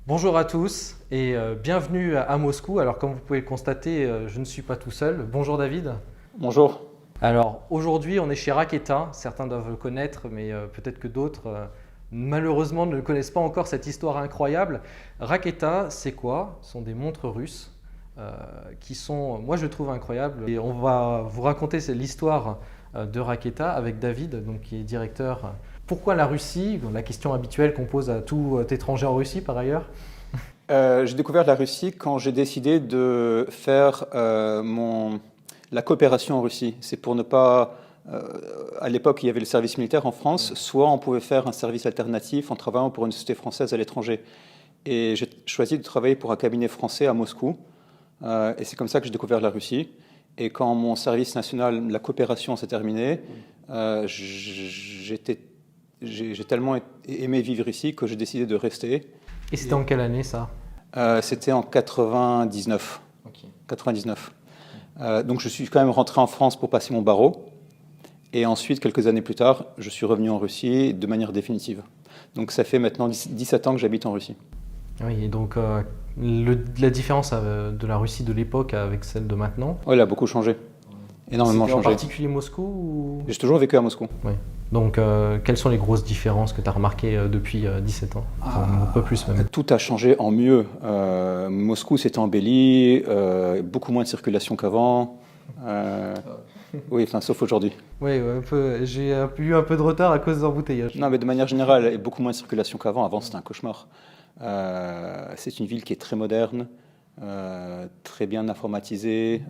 Bonjour à tous et bienvenue à Moscou. Alors comme vous pouvez le constater, je ne suis pas tout seul. Bonjour David. Bonjour. Alors aujourd'hui on est chez Raketa, certains doivent le connaître mais peut-être que d'autres malheureusement ne connaissent pas encore cette histoire incroyable. Raketa c'est quoi? Ce sont des montres russes qui sont, moi je trouve incroyables. Et on va vous raconter l'histoire de Raketa avec David, donc, qui est directeur. Pourquoi la Russie? La question habituelle qu'on pose à tout étranger en Russie par ailleurs. J'ai découvert la Russie quand j'ai décidé de faire la coopération en Russie. C'est pour ne pas... à l'époque, il y avait le service militaire en France. Soit on pouvait faire un service alternatif en travaillant pour une société française à l'étranger. Et j'ai choisi de travailler pour un cabinet français à Moscou. Et c'est comme ça que j'ai découvert la Russie. Et quand mon service national, la coopération s'est terminé, j'ai tellement aimé vivre ici que j'ai décidé de rester. Et c'était en quelle année ça? C'était en 99. Ok. 99. Donc je suis quand même rentré en France pour passer mon barreau. Et ensuite, quelques années plus tard, je suis revenu en Russie de manière définitive. Donc ça fait maintenant 17 ans que j'habite en Russie. Oui, et donc la différence de la Russie de l'époque avec celle de maintenant, Oh, il a beaucoup changé. Énormément c'était en changé. particulier Moscou ou... J'ai toujours vécu à Moscou. Oui. Donc quelles sont les grosses différences que tu as remarquées depuis 17 ans? Enfin, un peu plus même. Tout a changé en mieux. Moscou s'est embelli, beaucoup moins de circulation qu'avant. Oui, enfin, sauf aujourd'hui. Oui, j'ai eu un peu de retard à cause des embouteillages. Non, mais de manière générale, il y a beaucoup moins de circulation qu'avant. Avant, c'était un cauchemar. C'est une ville qui est très moderne, très bien informatisée,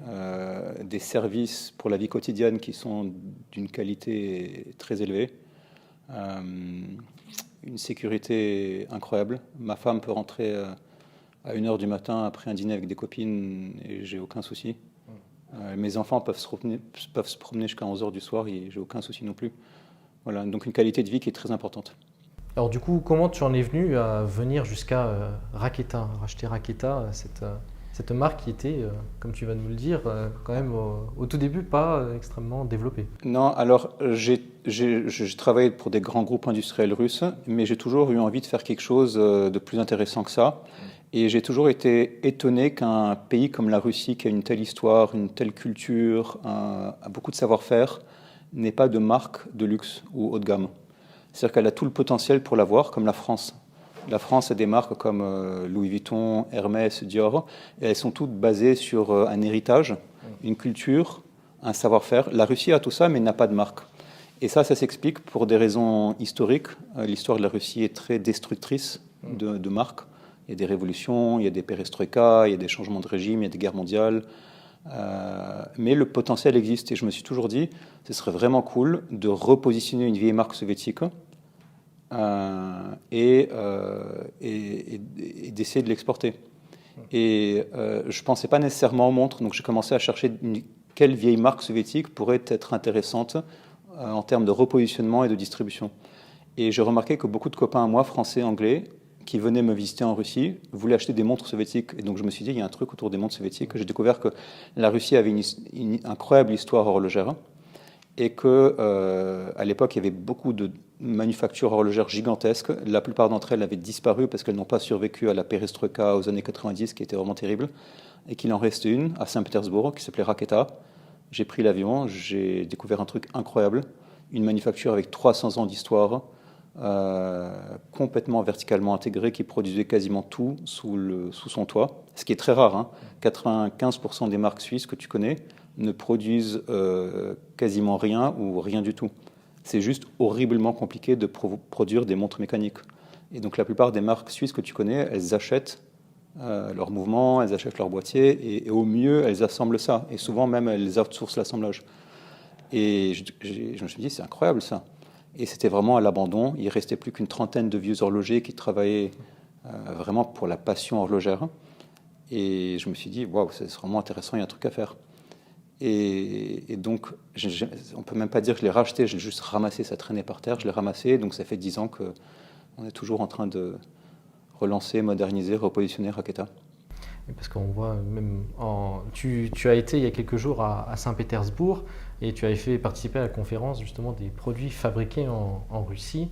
des services pour la vie quotidienne qui sont d'une qualité très élevée, une sécurité incroyable. Ma femme peut rentrer à 1h du matin après un dîner avec des copines et j'ai aucun souci. Mes enfants peuvent se promener jusqu'à 11h du soir et j'ai aucun souci non plus. Voilà, donc une qualité de vie qui est très importante. Alors du coup, comment tu en es venu à venir jusqu'à Raketa, racheter Raketa, cette marque qui était, comme tu vas nous le dire, quand même au tout début pas extrêmement développée. Non, alors j'ai travaillé pour des grands groupes industriels russes, mais j'ai toujours eu envie de faire quelque chose de plus intéressant que ça. Et j'ai toujours été étonné qu'un pays comme la Russie, qui a une telle histoire, une telle culture, a beaucoup de savoir-faire, n'ait pas de marque de luxe ou haut de gamme. C'est-à-dire qu'elle a tout le potentiel pour l'avoir, comme la France. La France a des marques comme Louis Vuitton, Hermès, Dior, et elles sont toutes basées sur un héritage, une culture, un savoir-faire. La Russie a tout ça, mais n'a pas de marque. Et ça s'explique pour des raisons historiques. L'histoire de la Russie est très destructrice de marques. Il y a des révolutions, il y a des perestroïkas, il y a des changements de régime, il y a des guerres mondiales. Mais le potentiel existe. Et je me suis toujours dit, ce serait vraiment cool de repositionner une vieille marque soviétique et d'essayer de l'exporter. Et je ne pensais pas nécessairement aux montres, donc j'ai commencé à chercher quelle vieille marque soviétique pourrait être intéressante en termes de repositionnement et de distribution. Et j'ai remarqué que beaucoup de copains à moi, français, anglais, qui venaient me visiter en Russie, voulaient acheter des montres soviétiques. Et donc je me suis dit, il y a un truc autour des montres soviétiques. J'ai découvert que la Russie avait une incroyable histoire horlogère et qu'à l'époque, il y avait beaucoup de manufactures horlogères gigantesques. La plupart d'entre elles avaient disparu parce qu'elles n'ont pas survécu à la perestroïka aux années 90, qui était vraiment terrible, et qu'il en restait une à Saint-Pétersbourg qui s'appelait Raketa. J'ai pris l'avion, j'ai découvert un truc incroyable, une manufacture avec 300 ans d'histoire, complètement verticalement intégrée, qui produisait quasiment tout sous son toit, ce qui est très rare. Hein. 95% des marques suisses que tu connais ne produisent quasiment rien ou rien du tout. C'est juste horriblement compliqué de produire des montres mécaniques. Et donc la plupart des marques suisses que tu connais, elles achètent leurs mouvements, elles achètent leurs boîtiers et au mieux, elles assemblent ça. Et souvent même, elles outsourcent l'assemblage. Et je me suis dit, c'est incroyable ça. Et c'était vraiment à l'abandon. Il ne restait plus qu'une trentaine de vieux horlogers qui travaillaient vraiment pour la passion horlogère. Et je me suis dit, waouh, c'est vraiment intéressant, il y a un truc à faire. Et donc, on ne peut même pas dire que je l'ai racheté, j'ai juste ramassé, ça traînait par terre, je l'ai ramassé. Donc ça fait 10 ans qu'on est toujours en train de relancer, moderniser, repositionner Raketa. Parce qu'on voit même tu as été il y a quelques jours à Saint-Pétersbourg et tu avais fait participer à la conférence justement des produits fabriqués en Russie.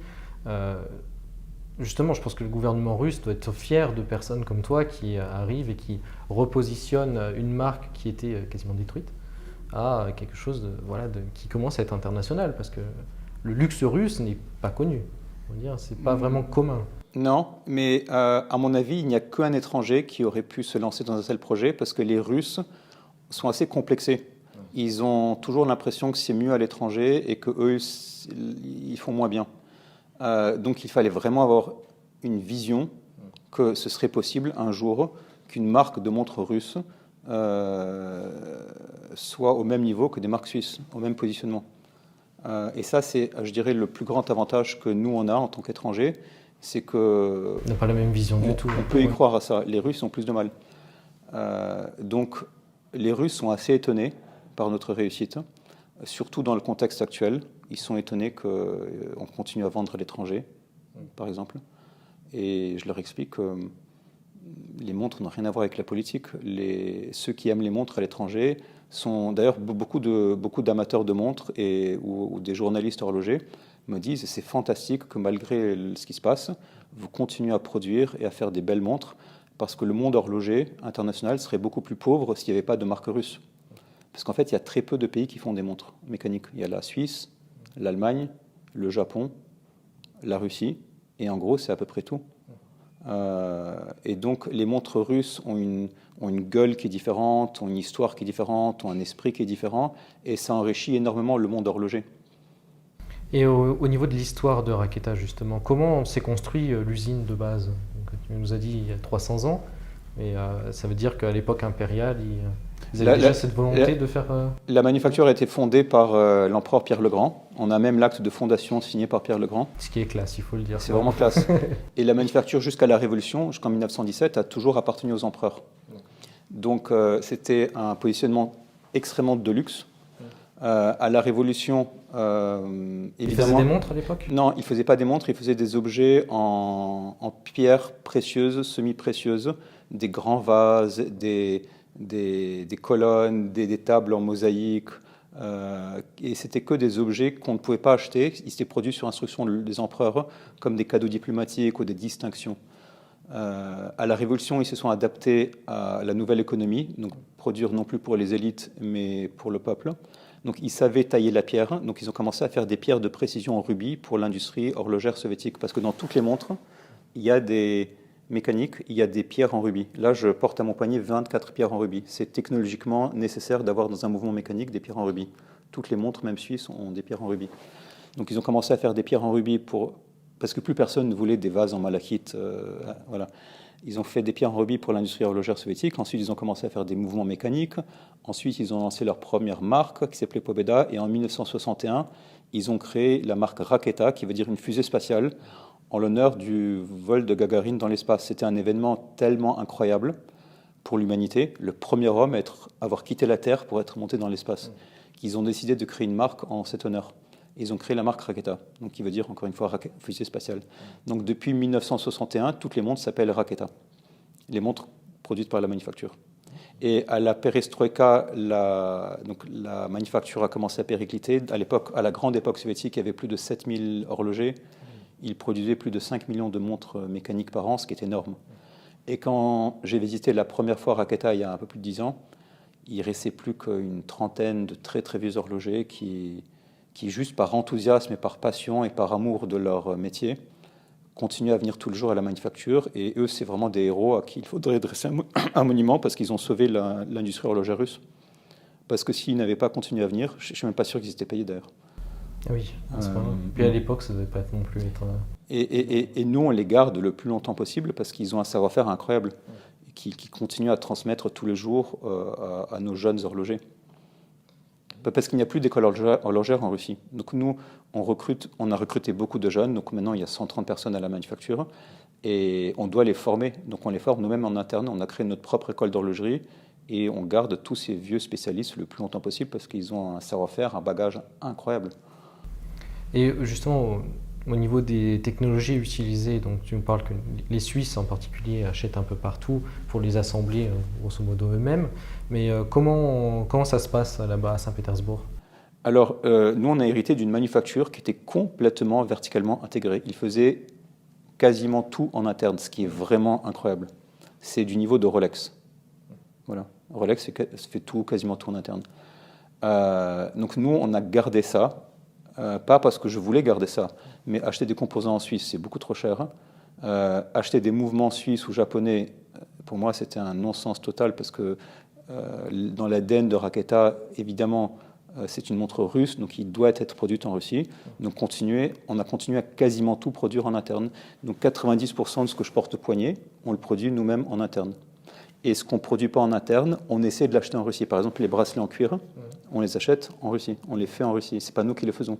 Justement, je pense que le gouvernement russe doit être fier de personnes comme toi qui arrivent et qui repositionnent une marque qui était quasiment détruite à quelque chose qui commence à être international, parce que le luxe russe n'est pas connu. On va dire, c'est pas vraiment commun. Non, mais à mon avis, il n'y a qu'un étranger qui aurait pu se lancer dans un tel projet parce que les Russes sont assez complexés. Ils ont toujours l'impression que c'est mieux à l'étranger et qu'eux, ils font moins bien. Donc il fallait vraiment avoir une vision que ce serait possible un jour qu'une marque de montre russe soit au même niveau que des marques suisses, au même positionnement. Et ça, c'est, je dirais, le plus grand avantage que nous, on a en tant qu'étrangers, c'est que... On n'a pas la même vision du tout. On peut y croire à ça. Les Russes ont plus de mal. Donc, les Russes sont assez étonnés par notre réussite, surtout dans le contexte actuel. Ils sont étonnés qu'on continue à vendre à l'étranger, par exemple. Et je leur explique que les montres n'ont rien à voir avec la politique. Ceux qui aiment les montres à l'étranger sont d'ailleurs beaucoup d'amateurs de montres ou des journalistes horlogers me disent c'est fantastique que malgré ce qui se passe, vous continuez à produire et à faire des belles montres parce que le monde horloger international serait beaucoup plus pauvre s'il n'y avait pas de marque russe. Parce qu'en fait, il y a très peu de pays qui font des montres mécaniques. Il y a la Suisse, l'Allemagne, le Japon, la Russie, et en gros, c'est à peu près tout. Et donc, les montres russes ont une gueule qui est différente, ont une histoire qui est différente, ont un esprit qui est différent, et ça enrichit énormément le monde horloger. Et au niveau de l'histoire de Raketa, justement, comment s'est construit l'usine de base? Donc, tu nous as dit il y a 300 ans, mais ça veut dire qu'à l'époque impériale, ils avaient déjà cette volonté de faire... La manufacture a été fondée par l'empereur Pierre le Grand. On a même l'acte de fondation signé par Pierre le Grand. Ce qui est classe, il faut le dire. C'est vraiment classe. Et la manufacture jusqu'à la Révolution, jusqu'en 1917, a toujours appartenu aux empereurs. Donc c'était un positionnement extrêmement de luxe. À la Révolution, évidemment... Ils faisaient des montres à l'époque? Non, ils ne faisaient pas des montres, ils faisaient des objets en pierres précieuses, semi-précieuses, des grands vases, des colonnes, des tables en mosaïque. Et c'était que des objets qu'on ne pouvait pas acheter. Ils étaient produits sur instruction des empereurs comme des cadeaux diplomatiques ou des distinctions. À la Révolution, ils se sont adaptés à la nouvelle économie, donc produire non plus pour les élites, mais pour le peuple. Donc ils savaient tailler la pierre, donc ils ont commencé à faire des pierres de précision en rubis pour l'industrie horlogère soviétique, parce que dans toutes les montres, il y a des mécaniques, il y a des pierres en rubis. Là, je porte à mon poignet 24 pierres en rubis. C'est technologiquement nécessaire d'avoir dans un mouvement mécanique des pierres en rubis. Toutes les montres, même suisses, ont des pierres en rubis. Donc ils ont commencé à faire des pierres en rubis parce que plus personne ne voulait des vases en malachite. Voilà. Ils ont fait des pierres en rubis pour l'industrie horlogère soviétique. Ensuite, ils ont commencé à faire des mouvements mécaniques. Ensuite, ils ont lancé leur première marque qui s'appelait Pobeda. Et en 1961, ils ont créé la marque Raketa, qui veut dire une fusée spatiale, en l'honneur du vol de Gagarine dans l'espace. C'était un événement tellement incroyable pour l'humanité, le premier homme à avoir quitté la Terre pour être monté dans l'espace, qu'ils ont décidé de créer une marque en cet honneur. Ils ont créé la marque Raketa, donc qui veut dire encore une fois fusée spatiale. Donc depuis 1961, toutes les montres s'appellent Raketa, les montres produites par la manufacture. Et à la perestroïka, la manufacture a commencé à péricliter. À la grande époque soviétique, il y avait plus de 7000 horlogers. Ils produisaient plus de 5 millions de montres mécaniques par an, ce qui est énorme. Et quand j'ai visité la première fois Raketa il y a un peu plus de 10 ans, il ne restait plus qu'une trentaine de très très vieux horlogers qui juste par enthousiasme et par passion et par amour de leur métier, continuent à venir tout le jour à la manufacture. Et eux, c'est vraiment des héros à qui il faudrait dresser un monument parce qu'ils ont sauvé l'industrie horlogère russe. Parce que s'ils n'avaient pas continué à venir, je ne suis même pas sûr qu'ils étaient payés d'ailleurs. Oui, puis à l'époque, ça ne devait pas être non plus être... Et nous, on les garde le plus longtemps possible parce qu'ils ont un savoir-faire incroyable qui continue à transmettre tous les jours à nos jeunes horlogers. Parce qu'il n'y a plus d'école horlogère en Russie. Donc nous, on a recruté beaucoup de jeunes. Donc maintenant, il y a 130 personnes à la manufacture et on doit les former. Donc on les forme nous-mêmes en interne. On a créé notre propre école d'horlogerie et on garde tous ces vieux spécialistes le plus longtemps possible parce qu'ils ont un savoir-faire, un bagage incroyable. Et justement, au niveau des technologies utilisées, donc tu me parles que les Suisses en particulier achètent un peu partout pour les assembler grosso modo eux-mêmes, mais comment ça se passe là-bas à Saint-Pétersbourg? Alors, nous, on a hérité d'une manufacture qui était complètement verticalement intégrée. Ils faisaient quasiment tout en interne, ce qui est vraiment incroyable. C'est du niveau de Rolex. Voilà. Rolex fait tout, quasiment tout en interne. Donc nous, on a gardé ça, pas parce que je voulais garder ça, mais acheter des composants en Suisse, c'est beaucoup trop cher. Acheter des mouvements suisses ou japonais, pour moi, c'était un non-sens total, parce que dans l'ADN de Raketa, évidemment, c'est une montre russe, donc il doit être produite en Russie. Donc on a continué à quasiment tout produire en interne. Donc 90% de ce que je porte au poignet, on le produit nous-mêmes en interne. Et ce qu'on ne produit pas en interne, on essaie de l'acheter en Russie. Par exemple, les bracelets en cuir, on les achète en Russie, on les fait en Russie. Ce n'est pas nous qui les faisons.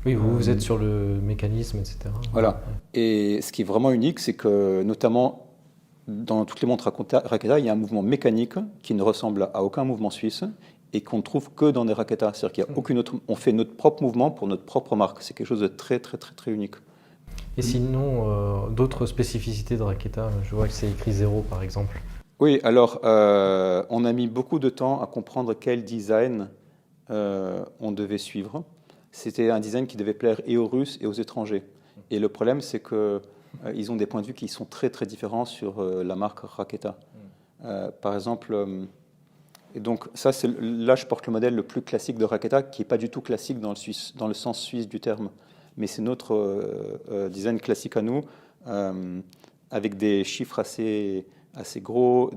Oui, vous êtes sur le mécanisme, etc. Voilà. Et ce qui est vraiment unique, c'est que notamment dans toutes les montres Raketa, il y a un mouvement mécanique qui ne ressemble à aucun mouvement suisse et qu'on ne trouve que dans des Raketa. C'est-à-dire qu'il y a aucune autre. On fait notre propre mouvement pour notre propre marque. C'est quelque chose de très, très, très, très unique. Et sinon, d'autres spécificités de Raketa, je vois que c'est écrit 0 par exemple. Oui, alors on a mis beaucoup de temps à comprendre quel design on devait suivre. C'était un design qui devait plaire et aux Russes et aux étrangers. Et le problème, c'est qu'ils ont des points de vue qui sont très très différents sur la marque Raketa. Par exemple, et donc ça, là je porte le modèle le plus classique de Raketa, qui n'est pas du tout classique dans le sens suisse du terme. Mais c'est notre design classique à nous, avec des chiffres assez gros,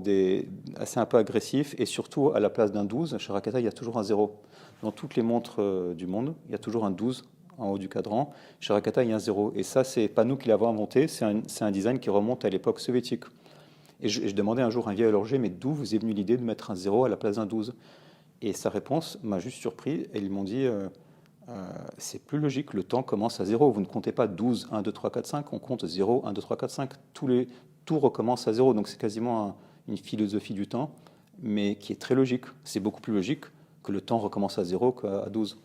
assez un peu agressifs, et surtout à la place d'un 12, chez Raketa, il y a toujours un 0. Dans toutes les montres du monde, il y a toujours un 12 en haut du cadran. Chez Raketa, il y a un 0. Et ça, c'est pas nous qui l'avons inventé, c'est un design qui remonte à l'époque soviétique. Et je demandais un jour à un vieil horloger, mais d'où vous est venue l'idée de mettre un 0 à la place d'un 12 ? Et sa réponse m'a juste surpris, et ils m'ont dit... c'est plus logique, le temps commence à 0. Vous ne comptez pas 12, 1, 2, 3, 4, 5, on compte 0, 1, 2, 3, 4, 5. Tout recommence à 0, donc c'est quasiment une philosophie du temps, mais qui est très logique. C'est beaucoup plus logique que le temps recommence à 0 qu'à 12.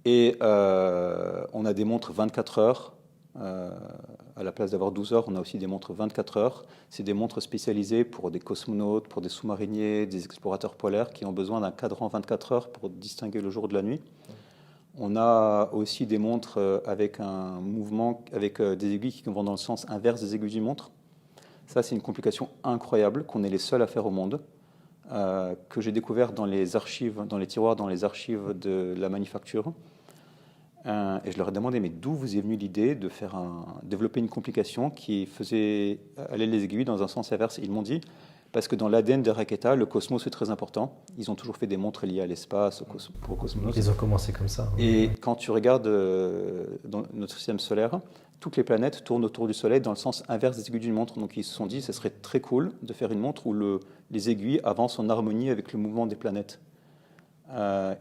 Et on a des montres 24 heures. À la place d'avoir 12 heures, on a aussi des montres 24 heures. C'est des montres spécialisées pour des cosmonautes, pour des sous-mariniers, des explorateurs polaires qui ont besoin d'un cadran 24 heures pour distinguer le jour de la nuit. On a aussi des montres avec un mouvement, avec des aiguilles qui vont dans le sens inverse des aiguilles d'une montre. Ça, c'est une complication incroyable qu'on est les seuls à faire au monde, que j'ai découvert dans les archives, dans les tiroirs, dans les archives de la manufacture. Et je leur ai demandé, mais d'où vous est venue l'idée de développer une complication qui faisait aller les aiguilles dans un sens inverse ? Ils m'ont dit, parce que dans l'ADN de Raketa, le cosmos est très important. Ils ont toujours fait des montres liées à l'espace, au cosmos. Ils ont commencé comme ça. Et quand tu regardes dans notre système solaire, toutes les planètes tournent autour du Soleil dans le sens inverse des aiguilles d'une montre. Donc ils se sont dit, ce serait très cool de faire une montre où les aiguilles avancent en harmonie avec le mouvement des planètes.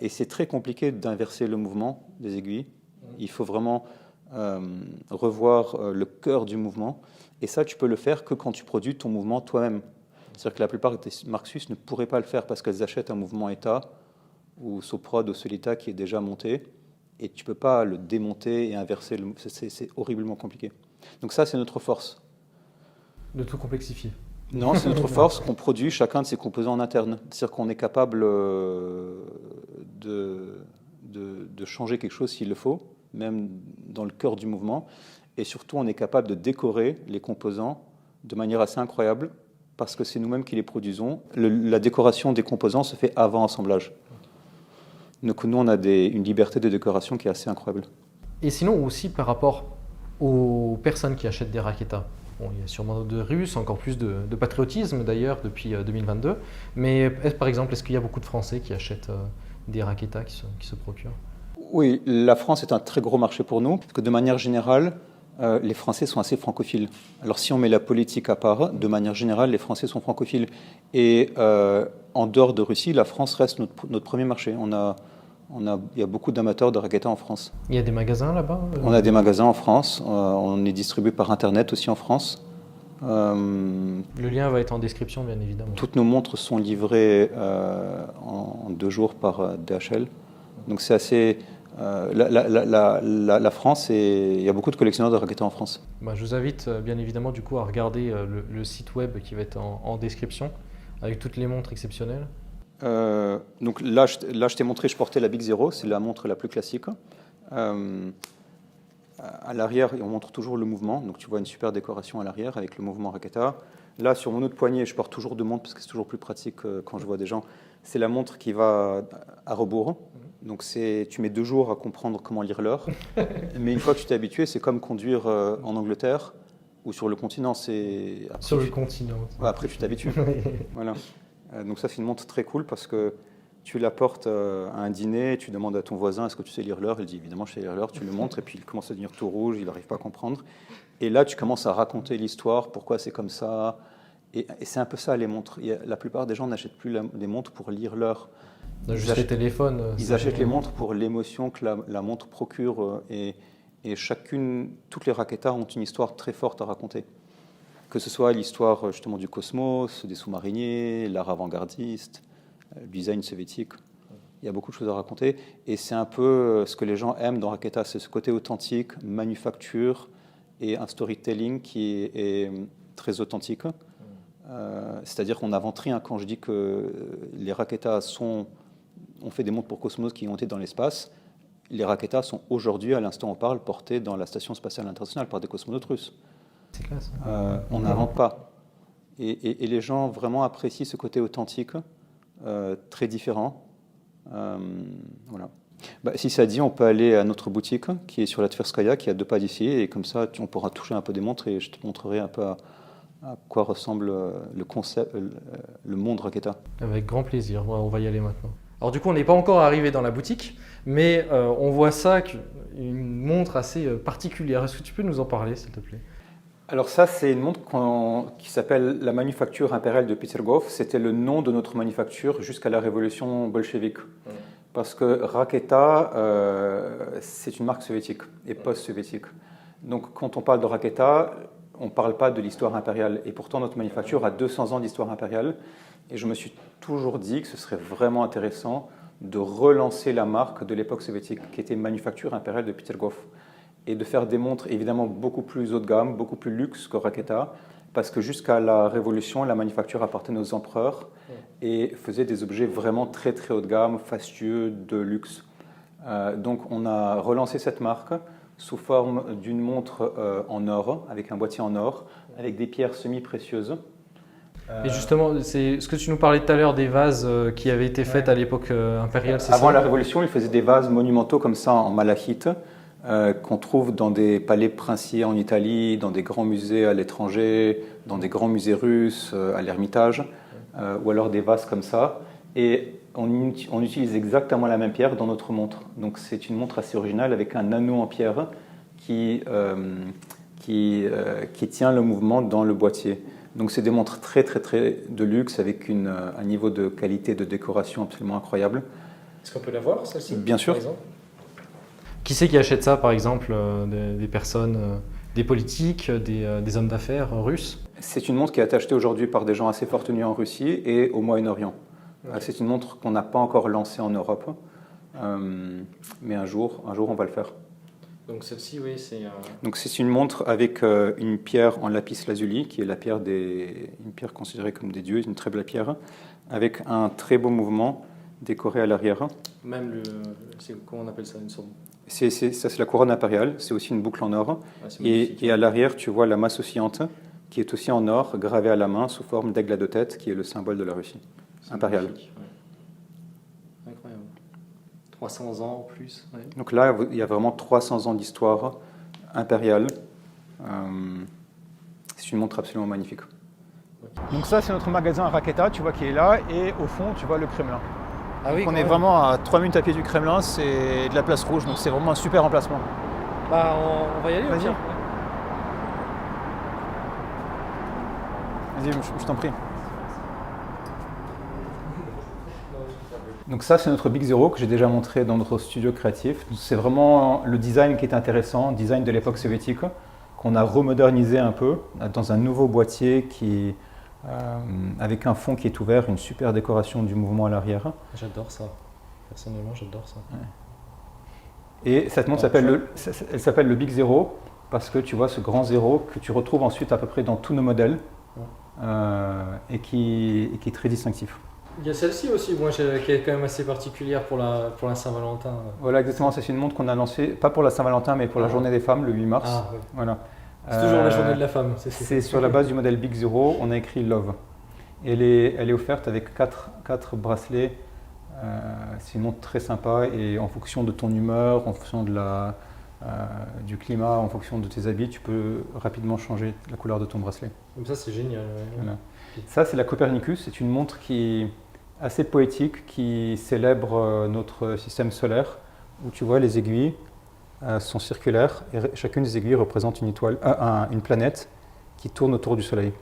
Et c'est très compliqué d'inverser le mouvement des aiguilles. Il faut vraiment revoir le cœur du mouvement. Et ça, tu peux le faire que quand tu produis ton mouvement toi-même. C'est-à-dire que la plupart des marques suisses ne pourraient pas le faire parce qu'elles achètent un mouvement ETA ou Soprod ou Solita qui est déjà monté. Et tu ne peux pas le démonter et inverser. C'est horriblement compliqué. Donc ça, c'est notre force. De tout complexifier. Non, c'est notre force qu'on produit chacun de ses composants en interne. C'est-à-dire qu'on est capable de changer quelque chose s'il le faut, même dans le cœur du mouvement. Et surtout, on est capable de décorer les composants de manière assez incroyable parce que c'est nous-mêmes qui les produisons. La décoration des composants se fait avant assemblage. Donc nous, on a une liberté de décoration qui est assez incroyable. Et sinon aussi par rapport aux personnes qui achètent des Raketa. Bon, il y a sûrement de Russes, encore plus de patriotisme d'ailleurs depuis 2022. Mais par exemple, est-ce qu'il y a beaucoup de Français qui achètent des Raketa qui se procurent ? Oui, la France est un très gros marché pour nous, parce que de manière générale, les Français sont assez francophiles. Alors si on met la politique à part, de manière générale, les Français sont francophiles. Et en dehors de Russie, la France reste notre premier marché. Il y a beaucoup d'amateurs de Raketa en France. Il y a des magasins là-bas ? On a des magasins en France. On est distribué par Internet aussi en France. Le lien va être en description, bien évidemment. Toutes nos montres sont livrées en 2 jours par DHL. Donc c'est assez... la France, il y a beaucoup de collectionneurs de Raketa en France. Je vous invite bien évidemment du coup à regarder le site web qui va être en description avec toutes les montres exceptionnelles. Donc là, je t'ai montré, je portais la Big Zero, c'est la montre la plus classique. à l'arrière, on montre toujours le mouvement. Donc tu vois une super décoration à l'arrière avec le mouvement raqueta. Là, sur mon autre poignet, je porte toujours deux montres parce que c'est toujours plus pratique quand je vois des gens. C'est la montre qui va à rebours. Donc tu mets 2 jours à comprendre comment lire l'heure. Mais une fois que tu t'es habitué, c'est comme conduire en Angleterre ou sur le continent. Sur le continent. Ouais, après, tu t'habitues. Voilà. Donc ça, c'est une montre très cool parce que tu la portes à un dîner, tu demandes à ton voisin est-ce que tu sais lire l'heure. Il dit évidemment je sais lire l'heure, tu le montres et puis il commence à devenir tout rouge, il n'arrive pas à comprendre. Et là tu commences à raconter l'histoire, pourquoi c'est comme ça. Et c'est un peu ça les montres. La plupart des gens n'achètent plus les montres pour lire l'heure. Juste les téléphones. Ils achètent les montres pour l'émotion que la montre procure et toutes les raquetas ont une histoire très forte à raconter. Que ce soit l'histoire justement du cosmos, des sous-mariniers, l'art avant-gardiste, le design soviétique. Il y a beaucoup de choses à raconter et c'est un peu ce que les gens aiment dans Raketa, c'est ce côté authentique, manufacture et un storytelling qui est très authentique. C'est-à-dire qu'on n'invente rien quand je dis que les Raketas on fait des montres pour Cosmos qui ont été dans l'espace. Les Raketas sont aujourd'hui, à l'instant où on parle, portés dans la Station spatiale internationale par des cosmonautes russes. C'est classe. On n'invente pas. Et les gens vraiment apprécient ce côté authentique, très différent. Voilà. Si ça dit, on peut aller à notre boutique qui est sur la Tverskaya, qui est à 2 pas d'ici, et comme ça, on pourra toucher un peu des montres et je te montrerai un peu à quoi ressemble le concept, le monde Raketa. Avec grand plaisir, on va y aller maintenant. Alors du coup, on n'est pas encore arrivé dans la boutique, mais on voit ça, une montre assez particulière. Est-ce que tu peux nous en parler, s'il te plaît? Alors ça, c'est une montre qui s'appelle la manufacture impériale de Pitergov. C'était le nom de notre manufacture jusqu'à la révolution bolchevique. Parce que Raketa, c'est une marque soviétique et post-soviétique. Donc quand on parle de Raketa, on ne parle pas de l'histoire impériale. Et pourtant, notre manufacture a 200 ans d'histoire impériale. Et je me suis toujours dit que ce serait vraiment intéressant de relancer la marque de l'époque soviétique, qui était manufacture impériale de Pitergov. Et de faire des montres évidemment beaucoup plus haut de gamme, beaucoup plus luxe que Raketa, parce que jusqu'à la Révolution, la manufacture appartenait aux empereurs et faisait des objets vraiment très très haut de gamme, fastueux, de luxe. Donc on a relancé cette marque sous forme d'une montre en or, avec un boîtier en or, avec des pierres semi-précieuses. Et justement, c'est ce que tu nous parlais tout à l'heure des vases qui avaient été faits à l'époque impériale, c'est ça? Avant la Révolution, ils faisaient des vases monumentaux comme ça en malachite, qu'on trouve dans des palais princiers en Italie, dans des grands musées à l'étranger, dans des grands musées russes, à l'Ermitage, ou alors des vases comme ça. Et on utilise exactement la même pierre dans notre montre. Donc c'est une montre assez originale avec un anneau en pierre qui tient le mouvement dans le boîtier. Donc c'est des montres très très très de luxe avec un niveau de qualité de décoration absolument incroyable. Est-ce qu'on peut la voir, celle-ci? Bien sûr. Qui c'est qui achète ça, par exemple? Des personnes, des politiques, des hommes d'affaires russes? C'est une montre qui est achetée aujourd'hui par des gens assez fortunés en Russie et au Moyen-Orient. Okay. C'est une montre qu'on n'a pas encore lancée en Europe, mais un jour on va le faire. Donc celle-ci, oui, c'est... Donc c'est une montre avec une pierre en lapis lazuli, qui est une pierre considérée comme des dieux, une très belle pierre, avec un très beau mouvement décoré à l'arrière. Même comment on appelle ça, une sorte... Ça, c'est la couronne impériale, c'est aussi une boucle en or. Ouais, et à l'arrière, tu vois la masse oscillante, qui est aussi en or, gravée à la main sous forme d'aigle à 2 têtes, qui est le symbole de la Russie impériale. Ouais. Incroyable. 300 ans en plus. Ouais. Donc là, il y a vraiment 300 ans d'histoire impériale. C'est une montre absolument magnifique. Donc ça, c'est notre magasin à Raketa, tu vois, qui est là, et au fond, tu vois le Kremlin. Ah oui, on est vraiment à 3 minutes à pied du Kremlin, c'est de la place rouge, donc c'est vraiment un super emplacement. Bah, on va y aller. Vas-y. Vas-y, je t'en prie. Donc ça, c'est notre Big Zero que j'ai déjà montré dans notre studio créatif. C'est vraiment le design qui est intéressant, design de l'époque soviétique, qu'on a remodernisé un peu dans un nouveau boîtier avec un fond qui est ouvert, une super décoration du mouvement à l'arrière. J'adore ça. Personnellement, j'adore ça. Ouais. Et cette montre elle s'appelle le Big Zero parce que tu vois ce grand zéro que tu retrouves ensuite à peu près dans tous nos modèles et qui est très distinctif. Il y a celle-ci aussi, moi, qui est quand même assez particulière pour la Saint-Valentin. Voilà, exactement. C'est une montre qu'on a lancée, pas pour la Saint-Valentin, mais pour la Journée des femmes, le 8 mars. Ah, oui. Voilà. C'est toujours la journée de la femme. C'est sur la base du modèle Big Zero, on a écrit Love. Et elle est offerte avec 4 bracelets. C'est une montre très sympa et en fonction de ton humeur, en fonction du climat, en fonction de tes habits, tu peux rapidement changer la couleur de ton bracelet. Comme ça, c'est génial. Ouais. Voilà. Ça, c'est la Copernicus. C'est une montre qui est assez poétique, qui célèbre notre système solaire, où tu vois les aiguilles sont circulaires et chacune des aiguilles représente une planète qui tourne autour du Soleil.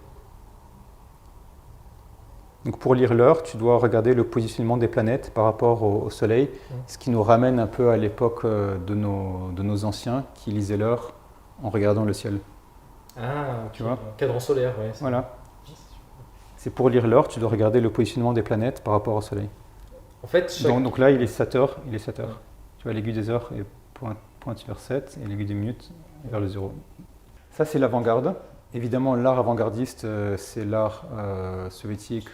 Donc pour lire l'heure, tu dois regarder le positionnement des planètes par rapport au Soleil, ce qui nous ramène un peu à l'époque de nos anciens qui lisaient l'heure en regardant le ciel. Ah, tu vois, cadran solaire, ouais. Voilà. C'est pour lire l'heure, tu dois regarder le positionnement des planètes par rapport au Soleil. En fait, donc là, il est 7 heures. Tu vois, l'aiguille des heures est pointe vers 7 et l'aiguille des minutes vers le 0. Ça, c'est l'avant-garde. Évidemment, l'art avant-gardiste, c'est l'art soviétique,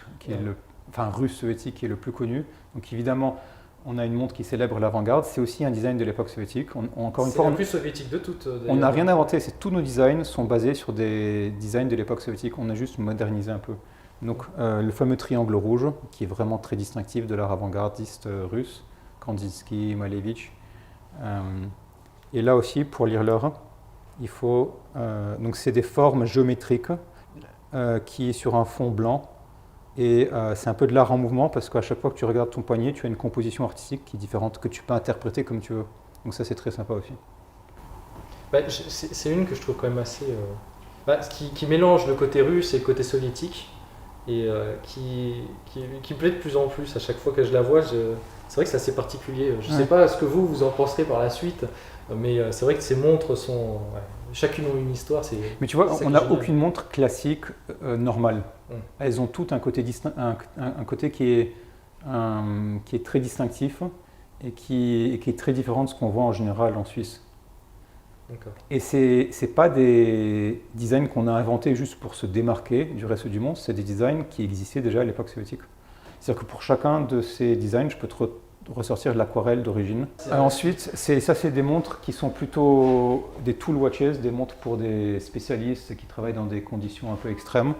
russe soviétique, qui est le plus connu. Donc évidemment, on a une montre qui célèbre l'avant-garde. C'est aussi un design de l'époque soviétique. C'est la plus soviétique de toutes. On n'a rien inventé. Tous nos designs sont basés sur des designs de l'époque soviétique. On a juste modernisé un peu. Donc le fameux triangle rouge, qui est vraiment très distinctif de l'art avant-gardiste russe, Kandinsky, Malevich. Et là aussi, pour lire l'heure, il faut. Donc, c'est des formes géométriques qui est sur un fond blanc. Et c'est un peu de l'art en mouvement parce qu'à chaque fois que tu regardes ton poignet, tu as une composition artistique qui est différente, que tu peux interpréter comme tu veux. Donc, ça, c'est très sympa aussi. C'est une que je trouve quand même assez. Qui mélange le côté russe et le côté soviétique. Et qui me plaît de plus en plus à chaque fois que je la vois. C'est vrai que c'est assez particulier. Je ne sais pas ce que vous en penserez par la suite, mais c'est vrai que ces montres sont. Chacune ont une histoire. Mais tu vois, on n'a aucune montre classique normale. Elles ont toutes un côté, un côté qui est très distinctif et qui est très différent de ce qu'on voit en général en Suisse. Et ce n'est pas des designs qu'on a inventés juste pour se démarquer du reste du monde, c'est des designs qui existaient déjà à l'époque soviétique. C'est-à-dire que pour chacun de ces designs, je peux te ressortir de l'aquarelle d'origine. Ensuite, c'est des montres qui sont plutôt des tool watches, des montres pour des spécialistes qui travaillent dans des conditions un peu extrêmes.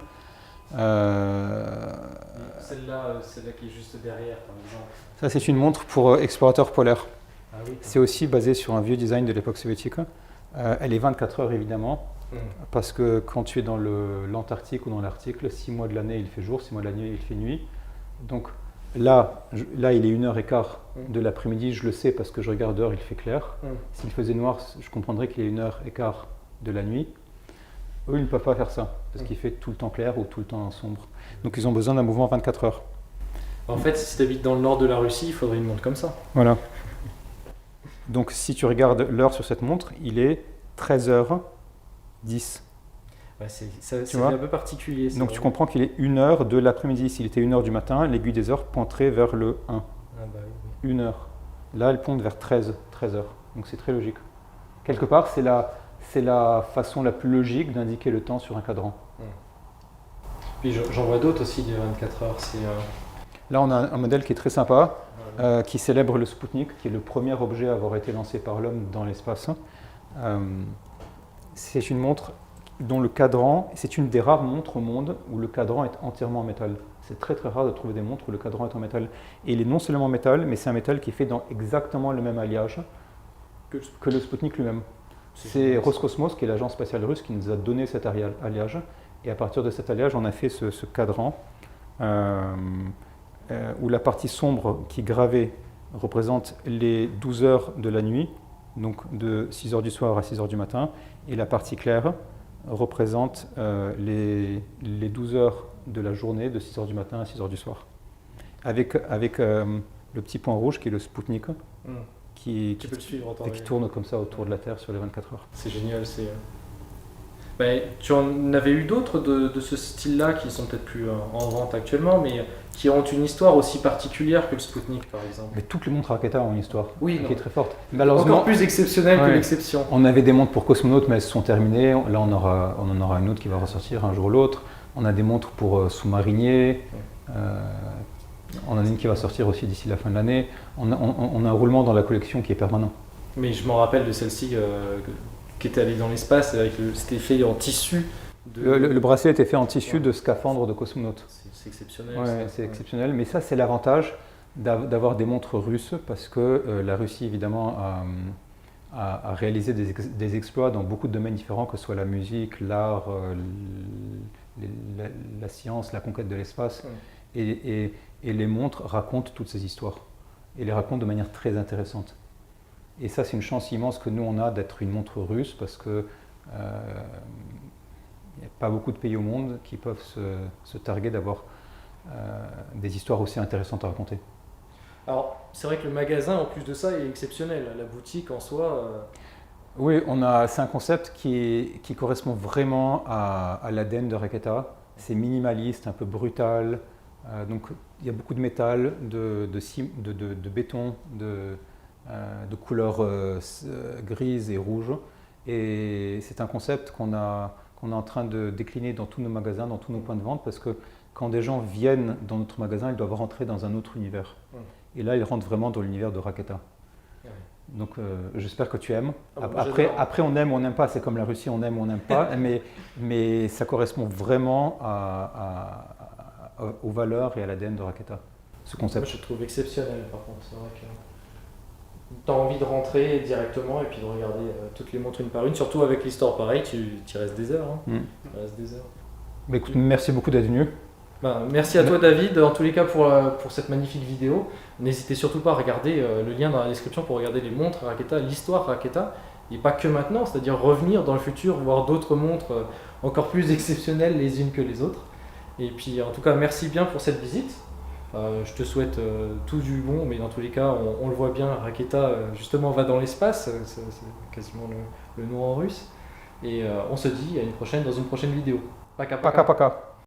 Celle-là qui est juste derrière, par exemple. Ça, c'est une montre pour explorateurs polaires. Ah, oui. C'est aussi basé sur un vieux design de l'époque soviétique. Elle est 24 heures évidemment, parce que quand tu es dans l'Antarctique ou dans l'Arctique, 6 mois de l'année il fait jour, 6 mois de l'année il fait nuit. Donc là il est 1h15 de l'après-midi, je le sais parce que je regarde l'heure, il fait clair. S'il faisait noir, je comprendrais qu'il est 1h15 de la nuit. Eux, ils ne peuvent pas faire ça, parce qu'il fait tout le temps clair ou tout le temps sombre. Donc ils ont besoin d'un mouvement 24 heures. En fait, si tu habites dans le nord de la Russie, il faudrait une montre comme ça. Voilà. Donc si tu regardes l'heure sur cette montre, il est 13h10. Ouais, c'est un peu particulier. Donc tu comprends qu'il est 1h de l'après-midi. S'il était 1h du matin, l'aiguille des heures pointerait vers le 1. Ah bah oui. 1h. Là, elle pointe vers 13h. Donc c'est très logique. Quelque part, c'est la façon la plus logique d'indiquer le temps sur un cadran. Puis j'en vois d'autres aussi des 24 heures. Là, on a un modèle qui est très sympa. Qui célèbre le Sputnik, qui est le premier objet à avoir été lancé par l'homme dans l'espace. C'est une montre dont le cadran, c'est une des rares montres au monde où le cadran est entièrement en métal. C'est très très rare de trouver des montres où le cadran est en métal. Et il est non seulement en métal, mais c'est un métal qui est fait dans exactement le même alliage que le Sputnik lui-même. C'est Roscosmos, qui est l'agence spatiale russe, qui nous a donné cet alliage. Et à partir de cet alliage, on a fait ce cadran. Où la partie sombre qui est gravée représente les 12 heures de la nuit, donc de 6 heures du soir à 6 heures du matin, et la partie claire représente les 12 heures de la journée, de 6 heures du matin à 6 heures du soir. Avec le petit point rouge qui est le Sputnik, qui tourne comme ça autour de la Terre sur les 24 heures. C'est génial. Tu en avais eu d'autres de ce style-là qui sont peut-être plus en vente actuellement, mais qui ont une histoire aussi particulière que le Sputnik, par exemple. Mais toutes les montres Raketa ont une histoire qui est très forte. Malheureusement, encore plus exceptionnelle que l'exception. On avait des montres pour cosmonautes, mais elles se sont terminées. Là, on en aura une autre qui va ressortir un jour ou l'autre. On a des montres pour sous-mariniers. On en a une qui va sortir aussi d'ici la fin de l'année. On a un roulement dans la collection qui est permanent. Mais je m'en rappelle de celle-ci qui était allée dans l'espace, c'était fait en tissu. Le bracelet était fait en tissu de scaphandre de cosmonaute. C'est exceptionnel. Ouais, c'est exceptionnel, mais ça c'est l'avantage d'avoir des montres russes parce que la Russie évidemment a réalisé des exploits dans beaucoup de domaines différents, que ce soit la musique, l'art, la science, la conquête de l'espace. Et les montres racontent toutes ces histoires et les racontent de manière très intéressante. Et ça c'est une chance immense que nous on a d'être une montre russe parce que il n'y a pas beaucoup de pays au monde qui peuvent se targuer d'avoir des histoires aussi intéressantes à raconter. Alors, c'est vrai que le magasin, en plus de ça, est exceptionnel. La boutique en soi... Oui, c'est un concept qui correspond vraiment à l'ADN de Raketa. C'est minimaliste, un peu brutal. Donc, il y a beaucoup de métal, de béton, de couleurs grises et rouges. Et c'est un concept qu'on est en train de décliner dans tous nos magasins, dans tous nos points de vente, parce que quand des gens viennent dans notre magasin, ils doivent rentrer dans un autre univers. Et là, ils rentrent vraiment dans l'univers de Raketa. Donc, j'espère que tu aimes. Après, on aime ou on n'aime pas. C'est comme la Russie, on aime ou on n'aime pas. mais ça correspond vraiment aux valeurs et à l'ADN de Raketa, ce concept. Moi, je trouve exceptionnel, par contre. C'est vrai que tu as envie de rentrer directement et puis de regarder toutes les montres une par une. Surtout avec l'histoire, pareil, tu restes des heures. Tu restes des heures. Bah, écoute, merci beaucoup d'être venu. Merci à toi David, en tous les cas pour cette magnifique vidéo. N'hésitez surtout pas à regarder le lien dans la description pour regarder les montres Raketa, l'histoire Raketa, et pas que maintenant, c'est-à-dire revenir dans le futur, voir d'autres montres encore plus exceptionnelles les unes que les autres. Et puis en tout cas merci bien pour cette visite. Je te souhaite tout du bon, mais dans tous les cas on le voit bien, Raketa justement va dans l'espace, c'est quasiment le nom en russe. Et on se dit à une prochaine, dans une prochaine vidéo. Paka paka. Paka paka.